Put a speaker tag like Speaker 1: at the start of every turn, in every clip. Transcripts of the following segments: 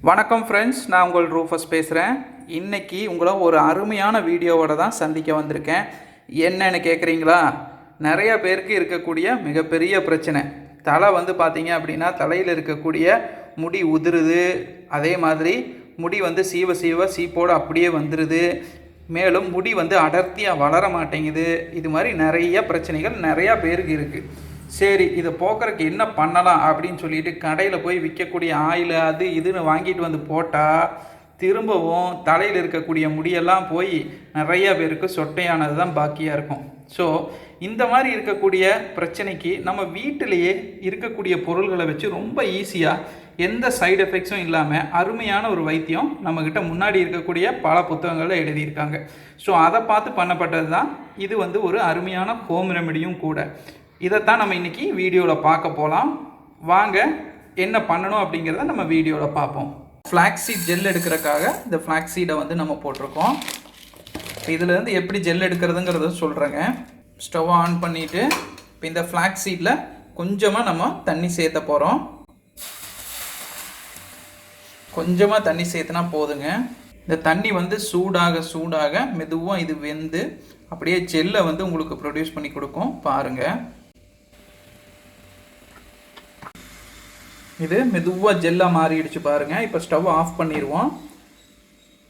Speaker 1: வணக்கம் ஃப்ரெண்ட்ஸ், நான் உங்கள் ரூஃபஸ் பேசுகிறேன். இன்றைக்கி உங்களை ஒரு அருமையான வீடியோவோட தான் சந்திக்க வந்திருக்கேன். என்னன்னு கேட்குறீங்களா? நிறைய பேருக்கு இருக்கக்கூடிய மிகப்பெரிய பிரச்சனை தலை பார்த்தீங்க அப்படின்னா தலையில் இருக்கக்கூடிய முடி உதிருது. அதே மாதிரி முடி சீவ சீவ சீப்போடு அப்படியே வந்துடுது. மேலும் முடி அடர்த்தியாக வளர மாட்டேங்குது. இது மாதிரி நிறைய பிரச்சனைகள் நிறையா பேருக்கு இருக்குது. சரி, இதை போக்குறதுக்கு என்ன பண்ணலாம் அப்படின்னு சொல்லிட்டு கடையில் போய் விற்கக்கூடிய ஆயில் அது இதுன்னு வாங்கிட்டு போட்டால் திரும்பவும் தலையில் இருக்கக்கூடிய முடியெல்லாம் போய் நிறைய பேருக்கு சொட்டையானது தான் பாக்கியாக இருக்கும். ஸோ இந்த மாதிரி இருக்கக்கூடிய பிரச்சனைக்கு நம்ம வீட்டிலையே இருக்கக்கூடிய பொருள்களை வச்சு ரொம்ப ஈஸியாக எந்த சைடு எஃபெக்ட்ஸும் இல்லாமல் அருமையான ஒரு வைத்தியம் நம்மக்கிட்ட முன்னாடி இருக்கக்கூடிய பல புத்தகங்களில் எழுதியிருக்காங்க. ஸோ அதை பார்த்து பண்ணப்பட்டது தான் இது ஒரு அருமையான ஹோம் ரெமெடியும் கூட. இதைத்தான் நம்ம இன்றைக்கி வீடியோவில் பார்க்க போகலாம். வாங்க, என்ன பண்ணணும் அப்படிங்கிறத நம்ம வீடியோவில் பார்ப்போம். ஃப்ளாக்ஸீட் ஜெல் எடுக்கிறதுக்காக இந்த ஃப்ளாக்ஸீடை நம்ம போட்டிருக்கோம். இதிலேருந்து எப்படி ஜெல் எடுக்கிறதுங்கிறத சொல்கிறேங்க. ஸ்டவ் ஆன் பண்ணிவிட்டு இப்போ இந்த ஃப்ளாக்ஸீடில் கொஞ்சமாக நம்ம தண்ணி சேர்த்த போகிறோம். கொஞ்சமாக தண்ணி சேர்த்துனா போதுங்க. இந்த தண்ணி சூடாக சூடாக மெதுவாக இது வெந்து அப்படியே ஜெல்லை உங்களுக்கு ப்ரொடியூஸ் பண்ணி கொடுக்கும். பாருங்கள், இது மெதுவாக ஜெல்லாக மாறிடுச்சு பாருங்கள். இப்போ ஸ்டவ் ஆஃப் பண்ணிடுவோம்.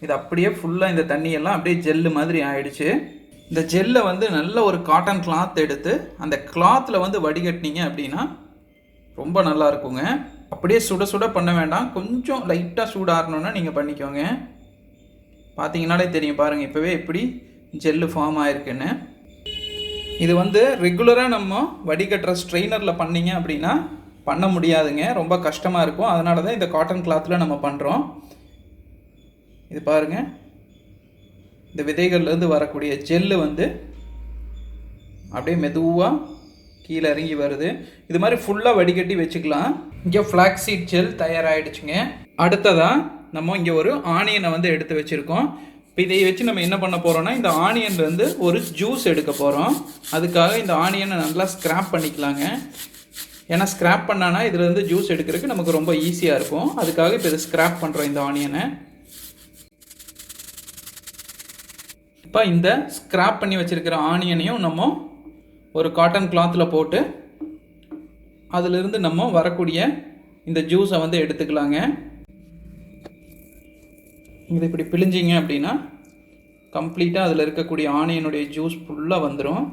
Speaker 1: இது அப்படியே ஃபுல்லாக இந்த தண்ணியெல்லாம் அப்படியே ஜெல்லு மாதிரி ஆயிடுச்சு. இந்த ஜெல்லை நல்ல ஒரு காட்டன் கிளாத் எடுத்து அந்த கிளாத்தில் வடிகட்டினீங்க அப்படின்னா ரொம்ப நல்லா இருக்குங்க. அப்படியே சுட சுட பண்ண வேண்டாம், கொஞ்சம் லைட்டாக சூடாகணுன்னா நீங்கள் பண்ணிக்கோங்க. பார்த்தீங்கன்னாலே தெரியும் பாருங்கள், இப்போவே எப்படி ஜெல்லு ஃபார்ம் ஆகிருக்குன்னு. இது ரெகுலராக நம்ம வடிகட்டுற ஸ்ட்ரெயினரில் பண்ணிங்க அப்படின்னா பண்ண முடியாதுங்க, ரொம்ப கஷ்டமாக இருக்கும். அதனால தான் இந்த காட்டன் கிளாத்தில் நம்ம பண்ணுறோம். இது பாருங்கள், இந்த விதைகள்லேருந்து வரக்கூடிய ஜெல்லு அப்படியே மெதுவாக கீழே இறங்கி வருது. இது மாதிரி ஃபுல்லாக வடிகட்டி வச்சுக்கலாம். இங்கே ஃப்ளாக்ஸீட் ஜெல் தயாராகிடுச்சுங்க. அடுத்ததாக நம்ம இங்கே ஒரு ஆனியனை எடுத்து வச்சுருக்கோம். இப்போ இதை வச்சு நம்ம என்ன பண்ண போகிறோம்னா, இந்த ஆனியன்லேருந்து ஒரு ஜூஸ் எடுக்க போகிறோம். அதுக்காக இந்த ஆனியனை நல்லா ஸ்க்ராப் பண்ணிக்கலாங்க. ஏன்னா ஸ்க்ராப் பண்ணானா இதுலேருந்து ஜூஸ் எடுக்கிறதுக்கு நமக்கு ரொம்ப ஈஸியாக இருக்கும். அதுக்காக இப்போ இதை ஸ்க்ராப் பண்ணுறோம் இந்த ஆனியனை. இப்போ இந்த ஸ்க்ராப் பண்ணி வச்சுருக்கிற ஆனியனையும் நம்ம ஒரு காட்டன் கிளாத்தில் போட்டு அதிலிருந்து நம்ம வரக்கூடிய இந்த ஜூஸை எடுத்துக்கலாங்க. இது இப்படி பிழிஞ்சிங்க அப்படின்னா கம்ப்ளீட்டாக அதில் இருக்கக்கூடிய ஆனியனுடைய ஜூஸ் ஃபுல்லாக வந்துடும்.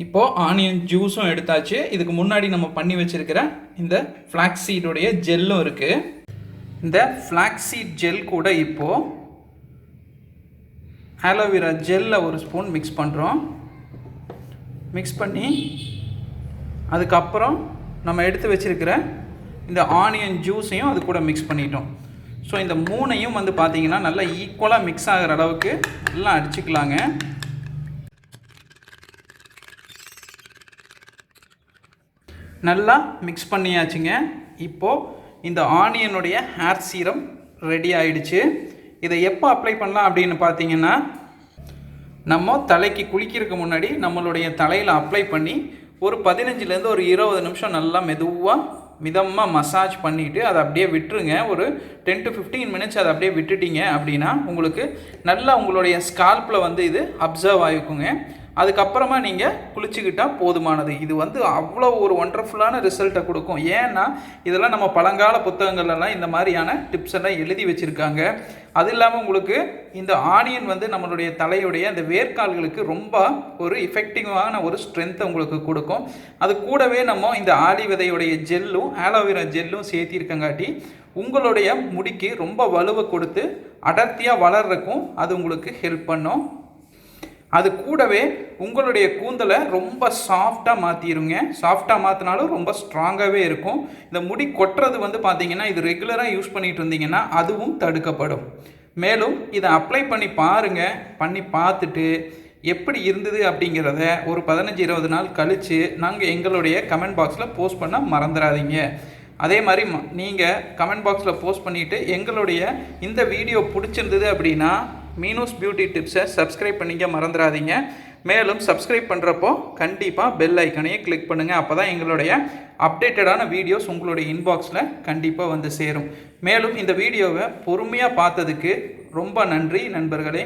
Speaker 1: இப்போது ஆனியன் ஜூஸும் எடுத்தாச்சு. இதுக்கு முன்னாடி நம்ம பண்ணி வச்சுருக்கிற இந்த ஃப்ளாக்ஸீடுடைய ஜெல்லும் இருக்குது. இந்த ஃப்ளாக்ஸீட் ஜெல் கூட இப்போது ஆலோவேரா ஜெல்லை ஒரு ஸ்பூன் மிக்ஸ் பண்ணுறோம். மிக்ஸ் பண்ணி அதுக்கப்புறம் நம்ம எடுத்து வச்சுருக்கிற இந்த ஆனியன் ஜூஸையும் அது கூட மிக்ஸ் பண்ணிட்டோம். ஸோ இந்த மூணையும் பார்த்திங்கன்னா நல்லா ஈக்குவலாக மிக்ஸ் ஆகிற அளவுக்கு எல்லாம் அடிச்சுக்கலாங்க. நல்லா மிக்ஸ் பண்ணியாச்சுங்க. இப்போது இந்த ஆனியனுடைய ஹேர் சீரம் ரெடி ஆகிடுச்சு. இதை எப்போ அப்ளை பண்ணலாம் அப்படின்னு பார்த்தீங்கன்னா, நம்ம தலைக்கு குளிக்கிறதுக்கு முன்னாடி நம்மளுடைய தலையில் அப்ளை பண்ணி ஒரு 15லேருந்து ஒரு 20 நிமிஷம் நல்லா மெதுவாக மிதமாக மசாஜ் பண்ணிவிட்டு அதை அப்படியே விட்டுருங்க. ஒரு 10 to 15 மினிட்ஸ் அதை அப்படியே விட்டுட்டிங்க அப்படின்னா உங்களுக்கு நல்லா உங்களுடைய ஸ்கால்ப்பில் இது அப்சர்வ் ஆகிக்குங்க. அதுக்கப்புறமா நீங்கள் குளிச்சுக்கிட்டால் போதுமானது. இது அவ்வளோ ஒரு ஒண்டர்ஃபுல்லான ரிசல்ட்டை கொடுக்கும். ஏன்னா இதெல்லாம் நம்ம பழங்கால புத்தகங்கள்லாம் இந்த மாதிரியான டிப்ஸ் எல்லாம் எழுதி வச்சுருக்காங்க. அது இல்லாமல் உங்களுக்கு இந்த ஆனியன் நம்மளுடைய தலையுடைய அந்த வேர்க்கால்களுக்கு ரொம்ப ஒரு எஃபெக்டிவான ஒரு ஸ்ட்ரென்த்தை உங்களுக்கு கொடுக்கும். அது கூடவே நம்ம இந்த ஆலி விதையுடைய ஜெல்லும் ஆலோவேரா ஜெல்லும் சேர்த்திருக்கங்காட்டி உங்களுடைய முடிக்கு ரொம்ப வலுவை கொடுத்து அடர்த்தியாக வளர்றதுக்கும் அது உங்களுக்கு ஹெல்ப் பண்ணும். அது கூடவே உங்களுடைய கூந்தலை ரொம்ப சாஃப்டாக மாற்றிடுங்க. சாஃப்டாக மாற்றினாலும் ரொம்ப ஸ்ட்ராங்காகவே இருக்கும். இந்த முடி கொட்டுறது பார்த்தீங்கன்னா இது ரெகுலராக யூஸ் பண்ணிகிட்டு இருந்தீங்கன்னா அதுவும் தடுக்கப்படும். மேலும் இதை அப்ளை பண்ணி பாருங்கள். பண்ணி பார்த்துட்டு எப்படி இருந்தது அப்படிங்கிறத ஒரு 15-20 நாள் கழித்து நாங்கள் எங்களுடைய கமெண்ட் பாக்ஸில் போஸ்ட் பண்ண மறந்துடாதீங்க. அதே மாதிரி நீங்கள் கமெண்ட் பாக்ஸில் போஸ்ட் பண்ணிவிட்டு எங்களுடைய இந்த வீடியோ பிடிச்சிருந்தது அப்படின்னா மீனூஸ் பியூட்டி டிப்ஸை சப்ஸ்கிரைப் பண்ணிக்க மறந்துடாதீங்க. மேலும் சப்ஸ்கிரைப் பண்ணுறப்போ கண்டிப்பாக பெல் ஐக்கனையும் கிளிக் பண்ணுங்கள். அப்போ தான் எங்களுடைய அப்டேட்டடான வீடியோஸ் உங்களுடைய இன்பாக்ஸில் கண்டிப்பாக வந்து சேரும். மேலும் இந்த வீடியோவை பொறுமையாக பார்த்ததுக்கு ரொம்ப நன்றி நண்பர்களே.